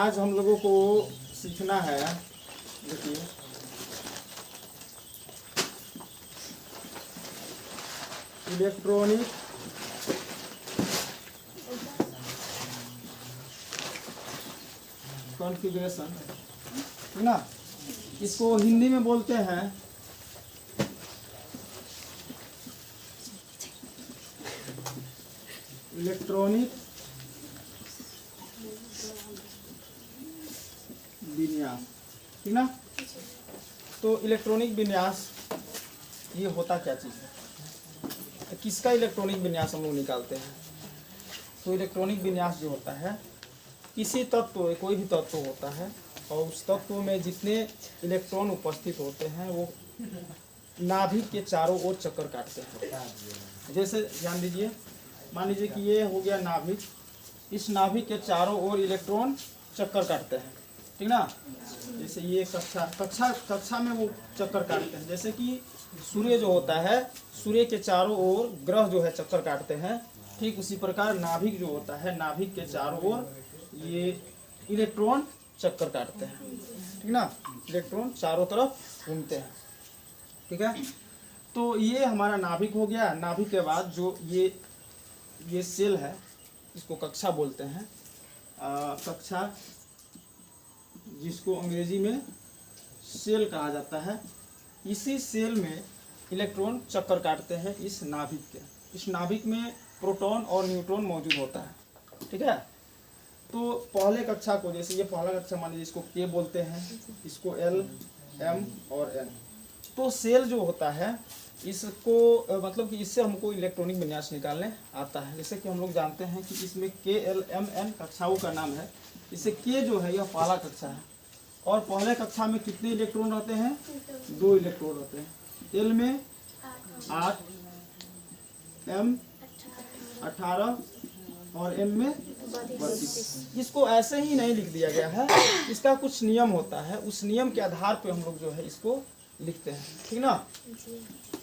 आज हम लोगों को सीखना है, देखिए इलेक्ट्रॉनिक कॉन्फ़िगरेशन, है ना। इसको हिंदी में बोलते हैं इलेक्ट्रॉनिक विन्यास, ठीक ना। तो इलेक्ट्रॉनिक विन्यास ये होता क्या चीज़ है, किसका इलेक्ट्रॉनिक विन्यास हम लोग निकालते हैं। तो इलेक्ट्रॉनिक विन्यास जो होता है, किसी तत्व, कोई भी तत्व होता है और उस तत्व में जितने इलेक्ट्रॉन उपस्थित होते हैं वो नाभिक के चारों ओर चक्कर काटते हैं। जैसे ध्यान दीजिए, मान लीजिए कि ये हो गया नाभिक, इस नाभिक के चारों ओर इलेक्ट्रॉन चक्कर काटते हैं, ठीक ना। जैसे ये कक्षा में वो चक्कर काटते हैं। जैसे कि सूर्य जो होता है, सूर्य के चारों ओर ग्रह जो है चक्कर काटते हैं, ठीक उसी प्रकार नाभिक जो होता है, नाभिक के चारों ओर ये इलेक्ट्रॉन चक्कर काटते हैं, ठीक ना। इलेक्ट्रॉन चारों तरफ घूमते हैं, ठीक है। तो ये हमारा नाभिक हो गया। नाभिक के बाद जो ये सेल है, इसको कक्षा बोलते हैं। कक्षा, जिसको अंग्रेजी में सेल कहा जाता है। इसी सेल में इलेक्ट्रॉन चक्कर काटते हैं इस नाभिक के। इस नाभिक में प्रोटॉन और न्यूट्रॉन मौजूद होता है, ठीक है। तो पहले कक्षा को, जैसे ये पहला कक्षा मान लीजिए, इसको के बोलते हैं, इसको एल, एम और एन। तो सेल जो होता है, इसको मतलब कि इससे हमको इलेक्ट्रॉनिक विन्यास निकालने आता है। जैसे कि हम लोग जानते हैं कि इसमें के, एल, एम, एन कक्षाओं का नाम है। इसे के जो है यह पहला कक्षा है, और पहले कक्षा में कितने इलेक्ट्रॉन रहते हैं, 2 इलेक्ट्रॉन रहते हैं। एल में 8, एम 18 और एन में 32। इसको ऐसे ही नहीं लिख दिया गया है, इसका कुछ नियम होता है। उस नियम के आधार पे हम लोग जो है इसको लिखते हैं, ठीक ना।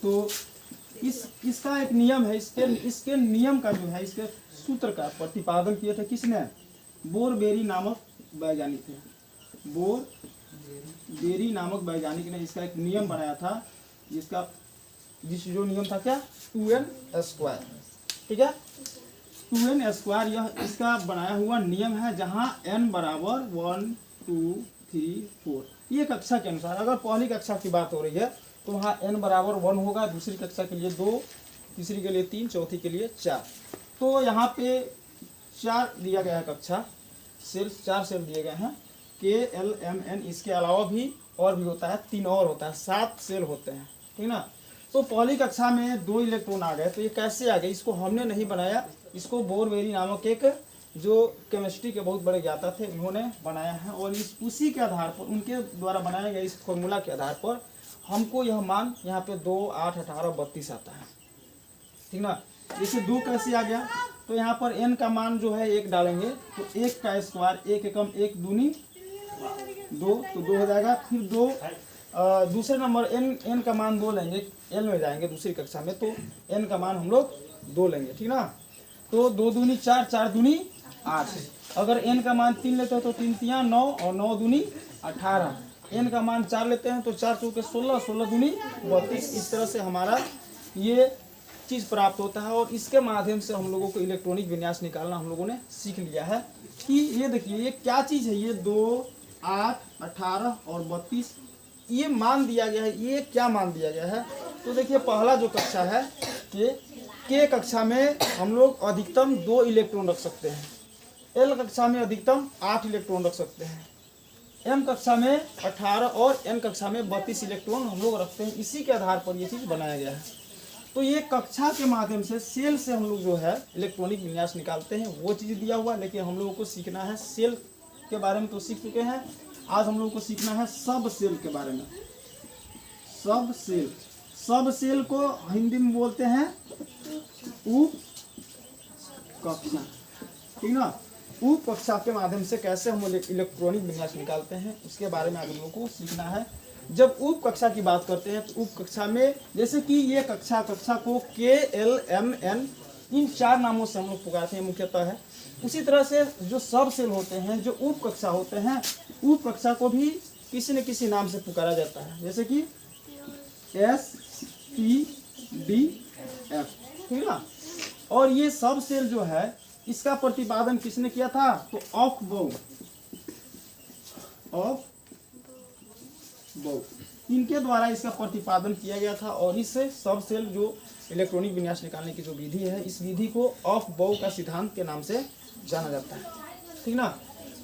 तो इसका एक नियम है। इसके नियम का जो है, इसके सूत्र का प्रतिपादन किए थे किसने, बोर-बेरी नामक वैज्ञानिक थे। बोर-बेरी नामक वैज्ञानिक ने इसका एक नियम बनाया था, जो नियम था क्या, 2n², ठीक है। 2n², यह इसका बनाया हुआ नियम है, जहाँ n बराबर 1, 2, 3, 4। ये कक्षा के अनुसार, अगर पहली कक्षा की बात हो रही है तो वहाँ n बराबर 1 होगा, दूसरी कक्षा के लिए 2, तीसरी के लिए 3, चौथी के लिए 4। तो यहाँ पे 4 दिया गया है कक्षा, सेल 4 सेल दिए गए हैं, के, एल, एम, एन। इसके अलावा भी और भी होता है, 3 और होता है, 7 सेल होते हैं, ठीक ना। तो पहली कक्षा में 2 इलेक्ट्रॉन आ गए। तो ये कैसे आ गए, इसको हमने नहीं बनाया, इसको बोर-बेरी नामक एक जो केमिस्ट्री के बहुत बड़े ज्ञाता थे, उन्होंने बनाया है। और उसी के आधार पर, उनके द्वारा बनाए गए इस फॉर्मूला के आधार पर हमको यह मान यहाँ पे 2, 8, 18, 32 आता है, ठीक ना। जैसे 2 कैसे आ गया, तो यहाँ पर n का मान जो है 1 डालेंगे, तो 1 का स्क्वायर, 1 एकम 1 दूनी 2, तो 2 हो जाएगा। फिर 2 दूसरे नंबर n का मान 2 लेंगे, l में जाएंगे दूसरी कक्षा में, तो n का मान हम लोग 2 लेंगे, ठीक ना। तो 2 दूनी 4, 4 दूनी 8। अगर n का मान 3 लेते हो तो 3 तियाँ 9 और 9 दूनी 18। n का मान 4 लेते हैं तो 4 चौके 16, 16 दूनी 32। इस तरह से हमारा ये चीज़ प्राप्त होता है। और इसके माध्यम से हम लोगों को इलेक्ट्रॉनिक विन्यास निकालना हम लोगों ने सीख लिया है। कि ये देखिए, ये क्या चीज़ है, ये 2, 8, 18 और 32 ये मान दिया गया है। ये क्या मान दिया गया है, तो देखिए पहला जो कक्षा है के कक्षा में हम लोग अधिकतम 2 इलेक्ट्रॉन रख सकते हैं, एल कक्षा में अधिकतम 8 इलेक्ट्रॉन रख सकते हैं, एम कक्षा में 18 और एन कक्षा में 32 इलेक्ट्रॉन हम लोग रखते हैं। इसी के आधार पर ये चीज़ बनाया गया है। तो ये कक्षा के माध्यम से, सेल से हम लोग जो है इलेक्ट्रॉनिक विन्यास निकालते हैं, वो चीज़ दिया हुआ। लेकिन हम लोगों को सीखना है, सेल के बारे में तो सीख चुके हैं, आज हम लोगों को सीखना है सब सेल के बारे में। सब सेल, सब सेल को हिंदी में बोलते हैं उप कक्षा, ठीक ना। उप कक्षा के माध्यम से कैसे हम इलेक्ट्रॉनिक विन्यास निकालते हैं, उसके बारे में आप लोगों को सीखना है। जब उप कक्षा की बात करते हैं तो उप कक्षा में, जैसे कि ये कक्षा को के, एल, एम, एन इन 4 नामों से हम लोग पुकारते हैं मुख्यतः है। उसी तरह से जो सब सेल होते हैं, जो उप कक्षा होते हैं, उप कक्षा को भी किसी न किसी नाम से पुकारा जाता है, जैसे कि S P D F, ठीक है ना। और ये सब सेल जो है इसका प्रतिपादन किसने किया था, तो ऑफ बो, इनके द्वारा इसका प्रतिपादन किया गया था। और इससे सब सेल जो इलेक्ट्रॉनिक विन्यास निकालने की जो विधि है, इस विधि को ऑफ बो का सिद्धांत के नाम से जाना जाता है, ठीक ना।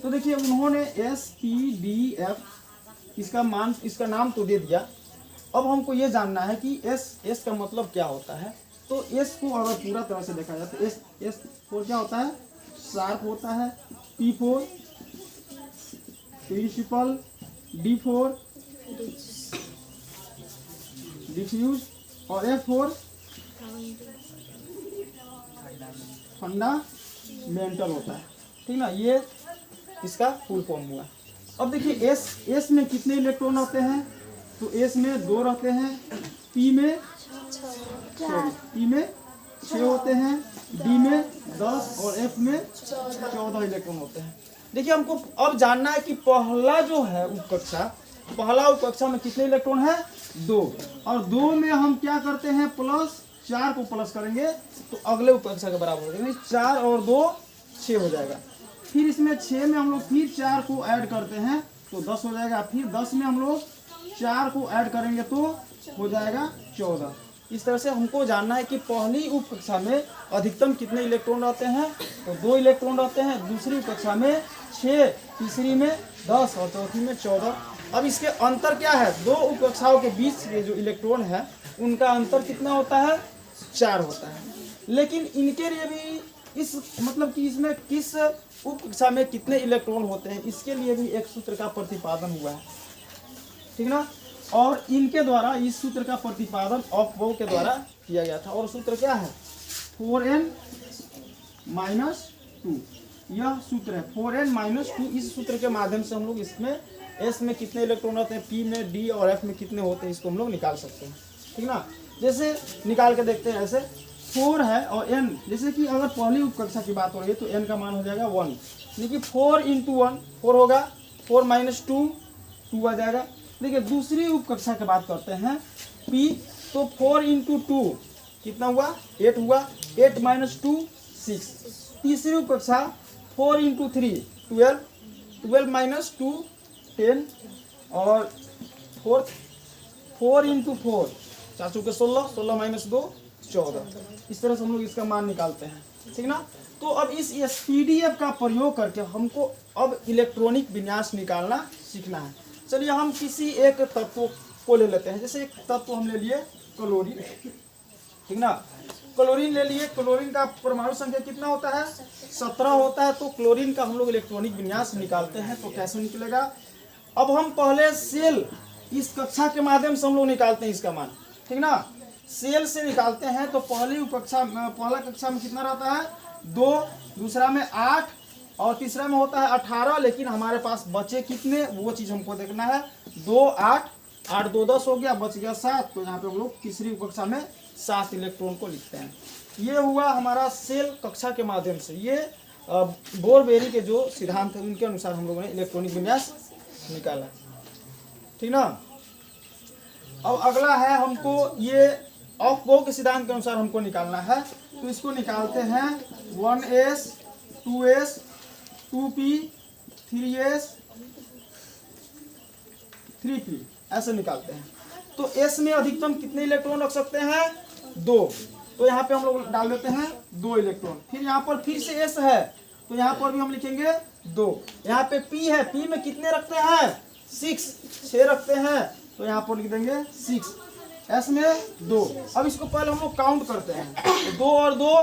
तो देखिए उन्होंने SPDF इसका नाम तो दे दिया। अब हमको ये जानना है कि S का मतलब क्या होता है। तो S को अगर पूरा तरह से देखा जाए तो S फोर क्या होता है, शार्प होता है, P4 प्रिंसिपल, D4 डिफ्यूज और F4 फंडामेंटल होता है, ठीक ना। ये इसका फुल फॉर्म हुआ। अब देखिए S में कितने इलेक्ट्रॉन होते हैं, तो S में 2 रहते हैं, P में 6 होते हैं, D में 10 और F में 14 इलेक्ट्रॉन होते हैं। देखिए हमको अब जानना है कि पहला जो है पहला उपकक्षा में कितने इलेक्ट्रॉन है, 2, और 2 में हम क्या करते हैं, +4 को प्लस करेंगे तो अगले उपकक्षा के बराबर हो जाएगा। 4 और 2 6 हो जाएगा। फिर इसमें 6 में हम लोग फिर 4 को ऐड करते हैं तो 10 हो जाएगा। फिर 10 में हम लोग 4 को ऐड करेंगे तो हो जाएगा 14। इस तरह से हमको जानना है कि पहली उप कक्षा में अधिकतम कितने इलेक्ट्रॉन रहते हैं, तो 2 इलेक्ट्रॉन रहते हैं। दूसरी कक्षा में 6, तीसरी में 10 और चौथी में 14। अब इसके अंतर क्या है, 2 उप कक्षाओं के बीच के जो इलेक्ट्रॉन है उनका अंतर कितना होता है, 4 होता है। लेकिन इनके लिए भी इस मतलब कि इसमें किस उप कक्षा में कितने इलेक्ट्रॉन होते हैं, इसके लिए भी एक सूत्र का प्रतिपादन हुआ है, ठीक ना। और इनके द्वारा इस सूत्र का प्रतिपादन ऑफ बो के द्वारा किया गया था। और सूत्र क्या है, 4n - 2, यह सूत्र है 4n - 2। इस सूत्र के माध्यम से हम लोग इसमें S में कितने इलेक्ट्रॉन होते हैं, P में, D और F में कितने होते हैं, इसको हम लोग निकाल सकते हैं, ठीक ना। जैसे निकाल के देखते हैं, ऐसे 4 है और n, जैसे कि अगर पहली उप कक्षा की बात हो रही है तो n का मान हो जाएगा 1, देखिए 4 × 1 4 होगा, 4 - 2 2 आ जाएगा। देखिए दूसरी उप कक्षा की बात करते हैं P, तो 4 × 2 कितना हुआ, 8 हुआ, 8 - 2 6। तीसरी उप कक्षा 4 × 3 12, 12 - 2 10 और 4 × 4 4 के 16, 16 - 2 14। इस तरह से हम लोग इसका मान निकालते हैं, ठीक ना। तो अब इस SPDF का प्रयोग करके हमको अब इलेक्ट्रॉनिक विन्यास निकालना सीखना है। चलिए हम किसी एक तत्व को ले लेते हैं। जैसे एक तत्व हम ले लिए क्लोरीन, ठीक ना। क्लोरीन ले लिए, क्लोरीन का परमाणु संख्या कितना होता है, 17 होता है। तो क्लोरीन का हम लोग इलेक्ट्रॉनिक विन्यास निकालते हैं तो कैसे निकलेगा। अब हम पहले सेल इस कक्षा के माध्यम से हम लोग निकालते हैं इसका मान, ठीक ना। सेल से निकालते हैं तो पहला कक्षा में कितना रहता है, 2, दूसरा में 8 और तीसरा में होता है 18। लेकिन हमारे पास बचे कितने, वो चीज़ हमको देखना है। 2 8 8 2 10 हो गया, बच गया 7। तो यहाँ पे हम लोग तीसरी कक्षा में 7 इलेक्ट्रॉन को लिखते हैं। ये हुआ हमारा सेल कक्षा के माध्यम से। ये बोर-बेरी के जो सिद्धांत है उनके अनुसार हम लोगों ने इलेक्ट्रॉनिक विन्यास निकाला, ठीक ना। अब अगला है हमको ये ऑफ बो के सिद्धांत के अनुसार हमको निकालना है। तो इसको निकालते हैं 1s 2s 2p 3s 3p, ऐसे निकालते हैं। तो S में अधिकतम कितने इलेक्ट्रॉन रख सकते हैं, 2। तो यहाँ पे हम लोग डाल देते हैं 2 इलेक्ट्रॉन। फिर यहाँ पर फिर से S है तो यहाँ पर भी हम लिखेंगे 2। यहाँ पे P है, P में कितने रखते हैं, 6 रखते हैं तो यहाँ पर लिख देंगे 6। S में 2। अब इसको पहले हम लोग काउंट करते हैं, तो 2 और 2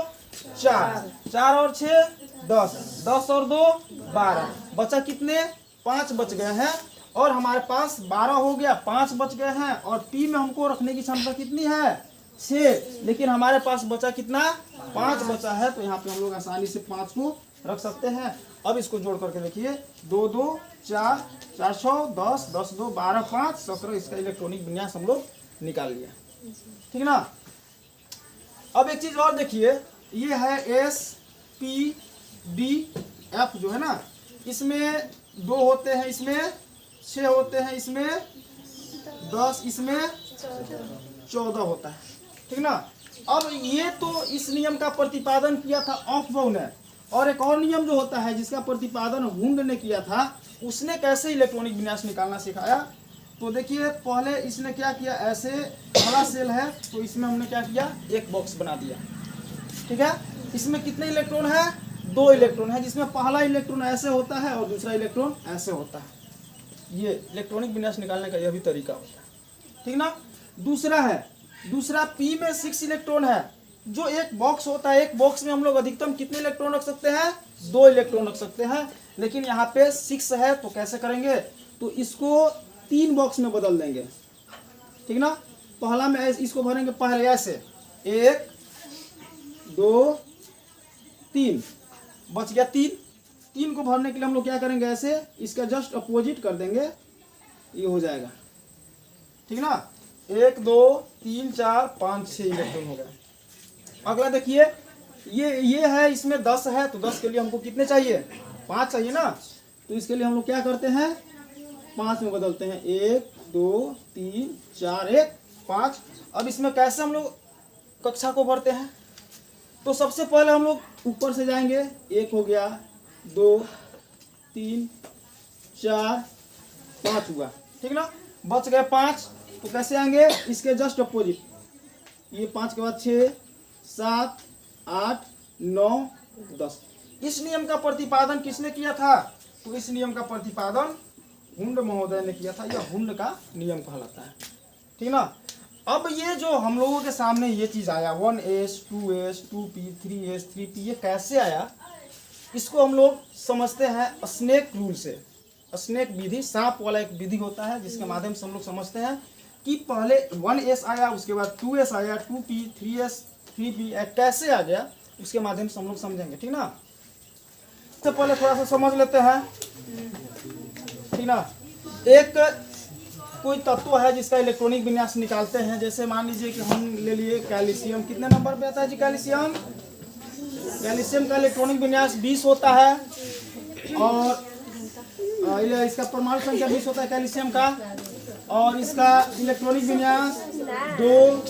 4, 4 और 6 10, 10 और 2 12, बचा कितने, 5 बच गए हैं। और हमारे पास 12 हो गया, 5 बच गए हैं। और P में हमको रखने की क्षमता कितनी है, 6, लेकिन हमारे पास बचा कितना, 5 बचा है। तो यहाँ पे हम लोग आसानी से 5 को रख सकते हैं। अब इसको जोड़ करके देखिए, 2 2 4 4 6 10 10 2 12 5 17। इसका इलेक्ट्रॉनिक विन्यास हम लोग निकाल लिया, ठीक ना। अब एक चीज और देखिए, ये है SP डी एफ जो है ना, इसमें 2 होते हैं, इसमें 6 होते हैं, इसमें 10, इसमें 14 होता है, ठीक ना। अब ये तो इस नियम का प्रतिपादन किया था ऑफबाउ ने, और एक और नियम जो होता है जिसका प्रतिपादन वुंड ने किया था, उसने कैसे इलेक्ट्रॉनिक विन्यास निकालना सिखाया। तो देखिए पहले इसने क्या किया, ऐसे बड़ा सेल है तो इसमें हमने क्या किया, एक बॉक्स बना दिया, ठीक है। इसमें कितने इलेक्ट्रॉन है, 2 इलेक्ट्रॉन है, जिसमें पहला इलेक्ट्रॉन ऐसे होता है और दूसरा इलेक्ट्रॉन ऐसे होता है। ये इलेक्ट्रॉनिक विन्यास निकालने का यह भी तरीका होता है, ठीक ना। दूसरा पी में 6 इलेक्ट्रॉन है, जो एक बॉक्स होता है, एक बॉक्स में हम लोग अधिकतम कितने इलेक्ट्रॉन रख सकते हैं, 2 इलेक्ट्रॉन रख सकते हैं, लेकिन यहाँ पे 6 है तो कैसे करेंगे, तो इसको 3 बॉक्स में बदल देंगे, ठीक ना। पहला में इसको भरेंगे पहले ऐसे, 1 2 3, बच गया 3 को भरने के लिए हम लोग क्या करेंगे, ऐसे इसका जस्ट अपोजिट कर देंगे, ये हो जाएगा, ठीक ना। 1 2 3 4 5 6 इलेक्ट्रॉन हो गया। अगला देखिए, ये है, इसमें 10 है तो 10 के लिए हमको कितने चाहिए, 5 चाहिए ना, तो इसके लिए हम लोग क्या करते हैं, 5 में बदलते हैं, 1 2 3 4 1 5। अब इसमें कैसे हम लोग कक्षा को भरते हैं, तो सबसे पहले हम लोग ऊपर से जाएंगे, 1 हो गया, 2 3 4 5 हुआ, ठीक ना। बच गए 5, तो कैसे आएंगे, इसके जस्ट अपोजिट, ये 5 के बाद 6 7 8 9 10। इस नियम का प्रतिपादन किसने किया था, तो इस नियम का प्रतिपादन हुंड महोदय ने किया था, यह हुंड का नियम कहलाता है, ठीक ना। अब ये जो हम लोगों के सामने ये चीज़ आया 1s 2s 2p 3s 3p, ये कैसे आया, इसको हम लोग समझते हैं स्नेक रूल से। स्नेक विधि, सांप वाला एक विधि होता है जिसके माध्यम से हम लोग समझते हैं कि पहले 1s आया, उसके बाद 2s आया, 2p 3s 3p कैसे आ गया, उसके माध्यम से हम लोग समझेंगे, ठीक ना। तो पहले थोड़ा सा समझ लेते हैं, ठीक ना। एक कोई तत्व है जिसका इलेक्ट्रॉनिक विन्यास निकालते हैं, जैसे मान लीजिए कि हम ले लिए कैल्शियम, कितने नंबर पे आता है जी कैल्शियम का इलेक्ट्रॉनिक विन्यास 20 होता है, और इसका परमाणु संख्या 20 होता है कैल्शियम का, और इसका इलेक्ट्रॉनिक विन्यास 2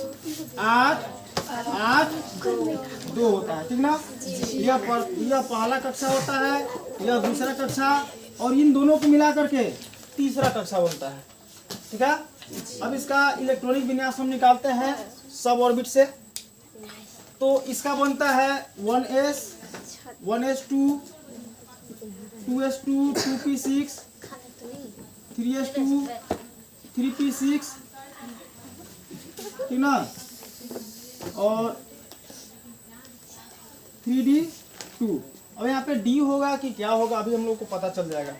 8 8 2 होता है, ठीक ना। यह पहला कक्षा होता है, यह दूसरा कक्षा, और इन दोनों को मिला करके तीसरा कक्षा बनता है, ठीक है। अब इसका इलेक्ट्रॉनिक विन्यास हम निकालते हैं सब ऑर्बिट से, तो इसका बनता है 1s 1s2 2s2 2p6 3s2 3p6, ठीक ना, और 3d2। अब यहाँ पे d होगा कि क्या होगा अभी हम लोग को पता चल जाएगा।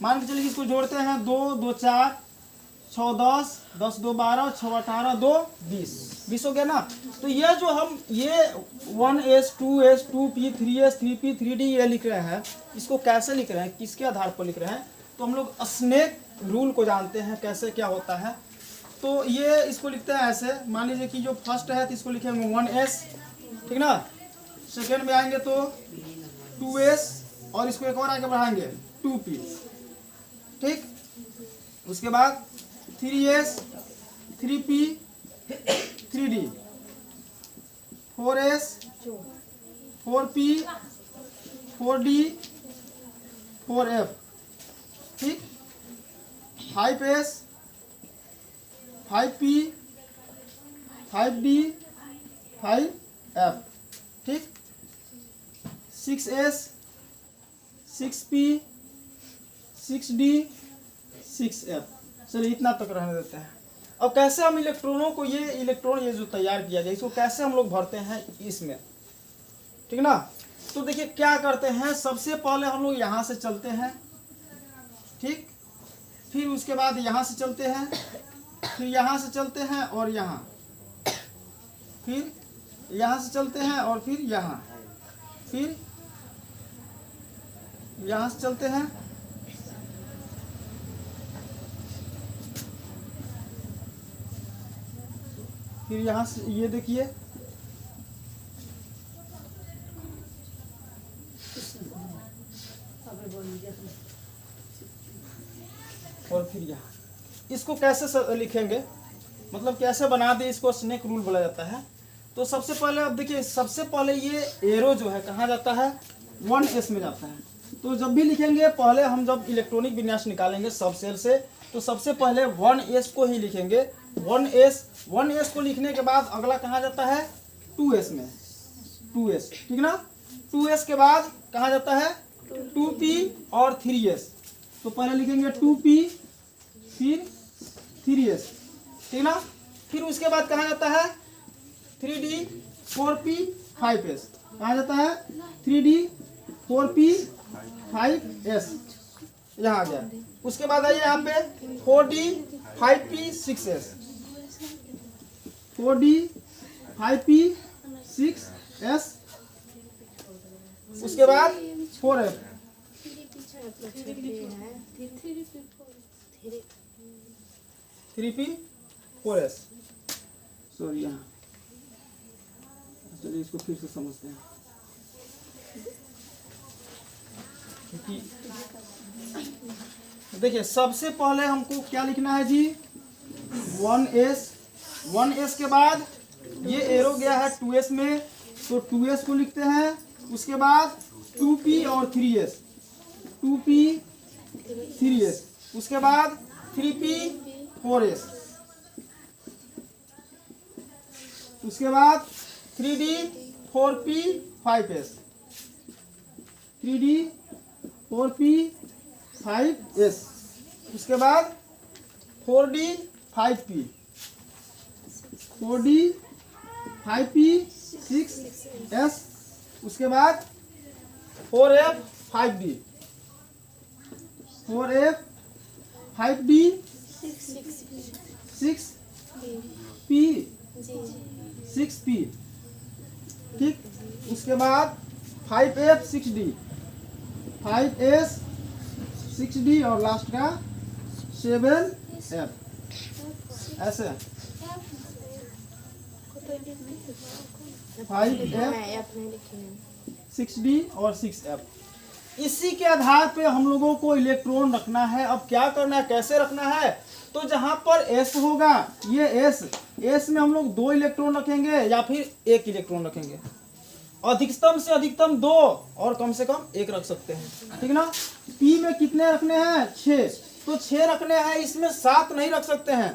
मान के चलिए इसको जोड़ते हैं, 2 2 4 6 10 10 2 12 6 18 2 20 हो गया ना। तो ये जो हम ये 1s 2s 2p 3s 3p 3d ये लिख रहे हैं, इसको कैसे लिख रहे हैं, किसके आधार पर लिख रहे हैं, तो हम लोग स्नेक रूल को जानते हैं कैसे क्या होता है। तो ये इसको लिखते हैं ऐसे, मान लीजिए कि जो फर्स्ट है तो इसको लिखेंगे 1s, ठीक ना। सेकेंड में आएंगे तो 2s, और इसको एक और आगे बढ़ाएंगे 2p, ठीक। उसके बाद 3s 3p 3d 4s 4p 4d 4f, ठीक। 5s 5p 5d 5f, ठीक। 6s 6p 6d 6f। चलिए इतना तक रहने देते हैं। अब कैसे हम इलेक्ट्रॉनों को, ये इलेक्ट्रॉन ये जो तैयार किया गया इसको कैसे हम लोग भरते हैं इसमें, ठीक ना। तो देखिए क्या करते हैं, सबसे पहले हम लोग यहाँ से चलते हैं, ठीक, फिर उसके बाद यहाँ से चलते हैं, फिर यहाँ से चलते हैं और यहाँ, फिर यहाँ से चलते हैं और फिर यहाँ, फिर यहाँ से चलते हैं, फिर यहाँ से ये देखिए इसको कैसे लिखेंगे, मतलब कैसे बना दे, इसको स्नेक रूल बोला जाता है। तो सबसे पहले अब देखिए, सबसे पहले ये एरो जो है कहाँ जाता है, 1s में जाता है। तो जब भी लिखेंगे, पहले हम जब इलेक्ट्रॉनिक विन्यास निकालेंगे सब सेल से, तो सबसे पहले 1s को ही लिखेंगे। 1s को लिखने के बाद अगला कहाँ जाता है, 2s में, 2s, ठीक ना। 2s के बाद कहाँ जाता है, 2p और 3s। तो पहले लिखेंगे 2p फिर 3s, ठीक ना। फिर उसके बाद कहाँ जाता है, 3d 4p 5s, कहाँ जाता है, 3d 4p 5s, यहाँ आ गया। उसके बाद आइए यहाँ पे 4d 5p 6s, 4d 5p 6s, उसके बाद 4f, 3p 4s। सॉरी, यहाँ चलिए इसको फिर से समझते हैं। देखिए, सबसे पहले हमको क्या लिखना है जी, 1s के बाद ये एरो गया है 2s में, तो 2s को लिखते हैं। उसके बाद 2p और 3s, 2p 3s, उसके बाद 3p 4s, उसके बाद 3d 4p 5s, 3d 4p 5s, उसके बाद 4d 5p, 4d 5p 6s, उसके बाद 4f 5d, 4f 5d 6p 6p, ठीक। उसके बाद 5f 6d, 5s 6d और लास्ट का 7f, ऐसे 5f 6d और 6f। इसी के आधार पे हम लोगों को इलेक्ट्रॉन रखना है। अब क्या करना है, कैसे रखना है, तो जहां पर s होगा, ये s में हम लोग 2 इलेक्ट्रॉन रखेंगे या फिर 1 इलेक्ट्रॉन रखेंगे। अधिकतम से अधिकतम 2 और कम से कम 1 रख सकते हैं, ठीक ना। p में कितने रखने हैं, 6, तो 6 रखने हैं। इसमें 7 नहीं रख सकते हैं,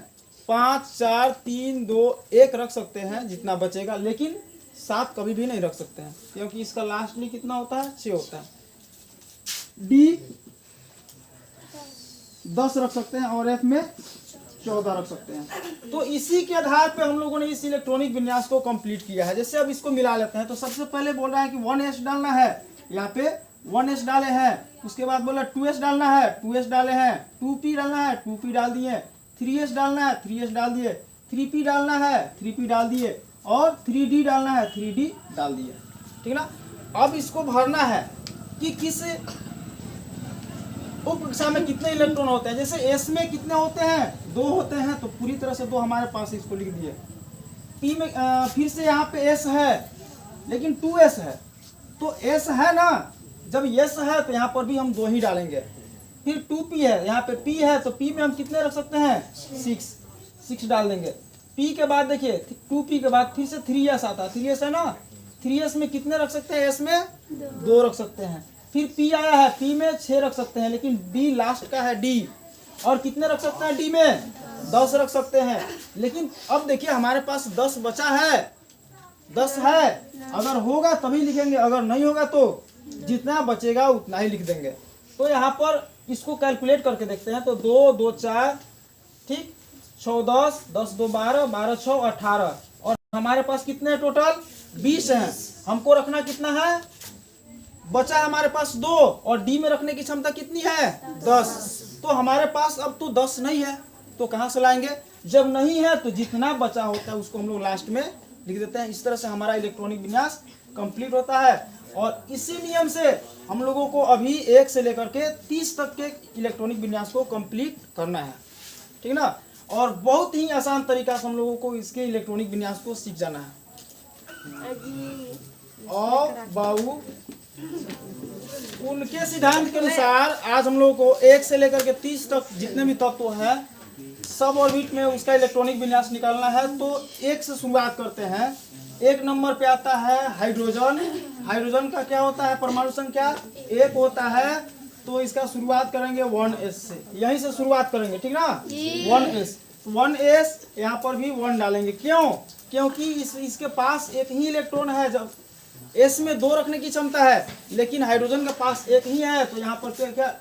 5 4 3 2 1 रख सकते हैं जितना बचेगा, लेकिन 7 कभी भी नहीं रख सकते हैं, क्योंकि इसका लास्टली कितना होता है, 6 होता है। d 10 रख सकते हैं और f में 14 रख सकते हैं। तो इसी के आधार पे हम लोगों ने इस इलेक्ट्रॉनिक विन्यास को कंप्लीट किया है। जैसे अब इसको मिला लेते हैं, तो सबसे पहले बोल रहा है कि 1s डालना है, यहाँ पे 1s डाले हैं। उसके बाद बोला 2s डालना है, 2s डाले हैं। 2p डालना है, 2p डाल दिए। 3s डालना है, 3s डाल दिए। 3p डालना है, 3p डाल दिए। और 3d डालना है, 3d डाल दिए, ठीक ना। अब इसको भरना है कि किस उप कक्षा में कितने इलेक्ट्रॉन होते हैं। जैसे s में कितने होते हैं, 2 होते हैं, तो पूरी तरह से 2 हमारे पास इसको लिख दिए। p में फिर से यहाँ पे s है, लेकिन 2s है, तो s है ना, जब s है तो यहाँ पर भी हम 2 ही डालेंगे। फिर 2p है, यहाँ पे p है, तो p में हम कितने रख सकते हैं, 6 डाल देंगे। p के बाद देखिए 2p के बाद फिर से 3s आता है, 3s है ना, 3s में कितने रख सकते हैं, s में 2 रख सकते हैं। फिर p आया है, p में 6 रख सकते हैं, लेकिन d लास्ट का है, d और कितने रख सकते हैं, d में 10 रख सकते हैं। लेकिन अब देखिए हमारे पास 10 बचा है, 10 है, अगर होगा तभी लिखेंगे, अगर नहीं होगा तो जितना बचेगा उतना ही लिख देंगे। तो यहाँ पर इसको कैलकुलेट करके देखते हैं, तो 2 2 4, ठीक, 6 10, 10 2 12, 12 6 18, और हमारे पास कितने टोटल 20 हैं। हमको रखना कितना है, बचा हमारे पास 2, और डी में रखने की क्षमता कितनी है, 10। तो हमारे पास अब तो 10 नहीं है, तो कहाँ से लाएंगे, जब नहीं है तो जितना बचा होता है उसको हम लोग लास्ट में लिख देते हैं। इस तरह से हमारा इलेक्ट्रॉनिक विन्यास कंप्लीट होता है। और इसी नियम से हम लोगों को अभी 1 से लेकर के 30 तक के इलेक्ट्रॉनिक विन्यास को कंप्लीट करना है, ठीक ना। और बहुत ही आसान तरीका से हम लोगों को इसके इलेक्ट्रॉनिक विन्यास को सीख जाना है। और बाबू उनके सिद्धांत के अनुसार आज हम लोगों को 1 से लेकर के 30 तक जितने भी तत्व हैं सब ऑर्बिट में उसका इलेक्ट्रॉनिक विन्यास निकालना है तो एक से शुरुआत करते हैं। एक नंबर पे आता है हाइड्रोजन। हाइड्रोजन का क्या होता है, परमाणु संख्या 1 होता है, तो इसका शुरुआत करेंगे 1s से, यहीं से शुरुआत करेंगे, ठीक ना। 1s यहाँ पर भी 1 डालेंगे, क्यों? क्योंकि इसके पास एक ही इलेक्ट्रॉन है, जब s में 2 रखने की क्षमता है, लेकिन हाइड्रोजन के पास एक ही है, तो यहाँ पर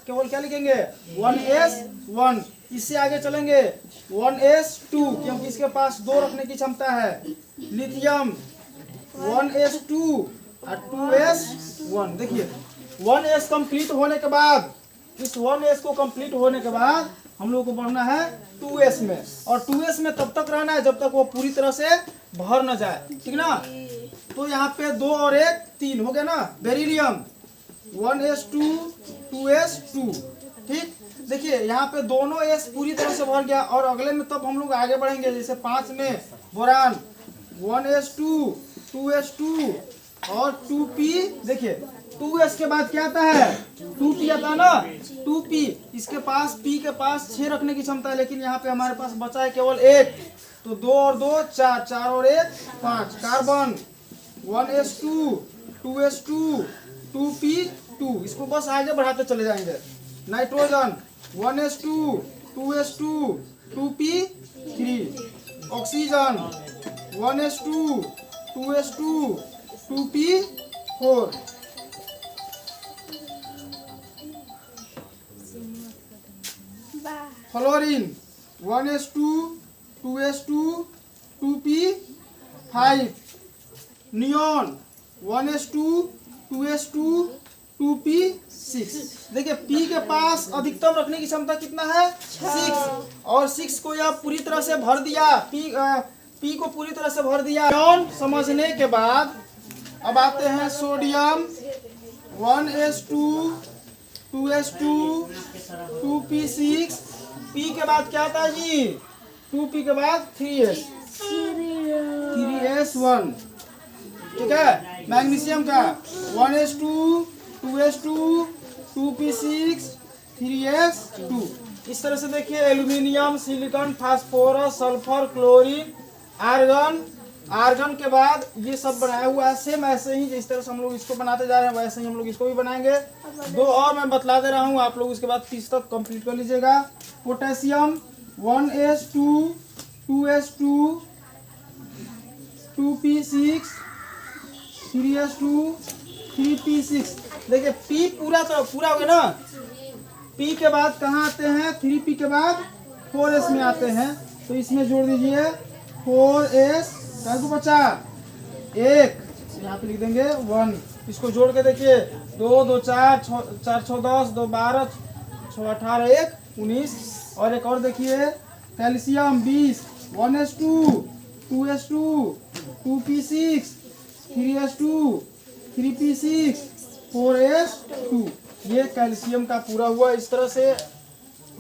केवल क्या लिखेंगे 1s1। इससे आगे चलेंगे 1s2, क्योंकि इसके पास 2 रखने की क्षमता है। लिथियम 1s2 और 2s1। देखिए 1s कंप्लीट होने के बाद, इस 1s को कंप्लीट होने के बाद हम लोग को बढ़ना है 2s में, और 2s में तब तक रहना है जब तक वो पूरी तरह से भर न जाए, ठीक ना। तो यहाँ पे 2 और 1 3 हो गया ना। बेरिलियम 1s2 2s2, ठीक। देखिए यहाँ पे दोनों s पूरी तरह से भर गया, और अगले में तब हम लोग आगे बढ़ेंगे। जैसे 5 में बोरान 1s2 2s2 और 2p। देखिए 2s के बाद क्या आता है, 2p आता है ना, 2p। इसके पास p के पास 6 रखने की क्षमता है, लेकिन यहाँ पे हमारे पास बचा है केवल 1, तो 2 और 2 4, 4 और 1 5। कार्बन 1s2 2s2 2p2, इसको बस आगे बढ़ाते चले जाएंगे। Nitrogen 1s2 2s2 2p3। Oxygen 1s2 2s2 2p4। Fluorine 1s2 2s2 2p5। Neon 1s2 2s2 2p6। देखिए p के पास अधिकतम रखने की क्षमता कितना है 6, और 6 को यह पूरी तरह से भर दिया, p को पूरी तरह से भर दिया। नियोन समझने के बाद अब आते हैं sodium 1s2 2s2 2p6। p के बाद क्या आता है जी, 2p के बाद 3s1, ठीक है। मैग्नीशियम का 1s2 2s2 2p6 3s2। इस तरह से देखिए aluminium silicon phosphorus sulphur chlorine argon. Argon के बाद ये सब बनाया हुआ है, सेम ऐसे ही जिस तरह से हम लोग इसको बनाते जा रहे हैं वैसे ही हम लोग इसको भी बनाएंगे। 2 और मैं बतला दे रहा हूँ, आप लोग उसके बाद 30 तक कंप्लीट कर लीजिएगा। Potassium 1s2 2s2 2p6 3s2 3p6। देखिए p पूरा हो गया ना। p के बाद कहाँ आते हैं, 3p के बाद 4s में आते हैं, तो इसमें जोड़ दीजिए 4s। क्या को बचा 1, यहाँ पे लिख देंगे 1। इसको जोड़ के देखिए 2 2 4 4 6 10 2 12 6 18 1 19। और एक और देखिए calcium 20 1s2 2s2 2p6 3s2 3p6 4s2। ये कैल्शियम का पूरा हुआ। इस तरह से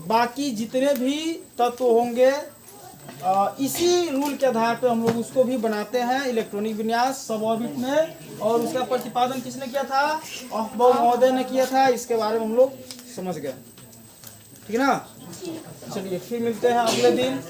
बाकी जितने भी तत्व होंगे इसी रूल के आधार पर हम लोग उसको भी बनाते हैं इलेक्ट्रॉनिक विन्यास सब ऑर्बिट में। और उसका प्रतिपादन किसने किया था, ऑफबाउ महोदय ने किया था। इसके बारे में हम लोग समझ गए, ठीक है ना। चलिए फिर मिलते हैं अगले दिन।